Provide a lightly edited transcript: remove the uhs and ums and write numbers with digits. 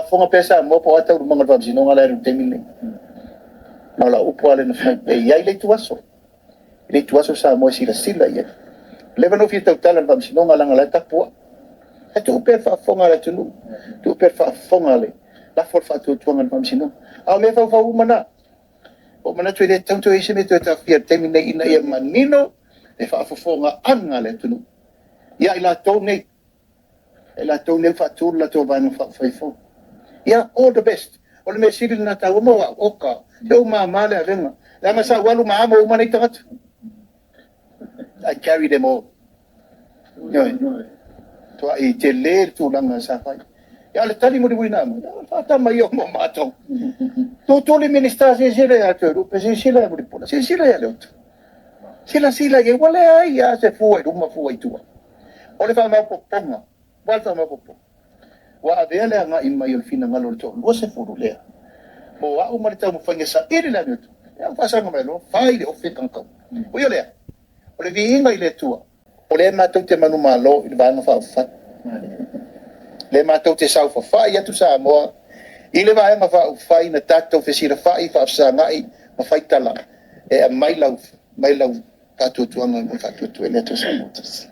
fonga pesa mo po ata mga vamsino nga laro temile mala upo ale no e ia le tuaso sa mo sila ia leva no fita talan vamsino nga lang la tapua tu per fa fonga la tu per fa fonga le la for fa tu tuanga vamsino a me fa umana o mana tu de tanto ese me tu ta fia temile ina ia manino e fa fonga anga le tunu ia ila tone ela tone fa tu la to va no fa fo yeah, all the best. Ole me siril na tawo mo oka. Yo mama le renga. La masa walu mama o manay takat. I carry them all. Yo. To ai tele tu lang sa fai. Ya le tali mo di buina mo. Ata mayo mo mato. To le ministra se sila ya to. Pe se sila mo di pula. Se sila ya le. Sila ye wala ya se fuai duma fuai tu. Ole fa ma poponga. Wal fa ma poponga. Wa avele nga in mayon fina ngalor to lo se furu le mo wa o marita mo fanga sa iri la nito ya pasa nga melo fai de ofit ang ka o yo le o le vinga ile tua o le ma to te manu malo il va no fa le ma to te sa fa ya tu sa mo ile va nga fa na tato fe sira fa sa ngai ma fa tala e mai lau ka tu nga mo fa tu le to sa motas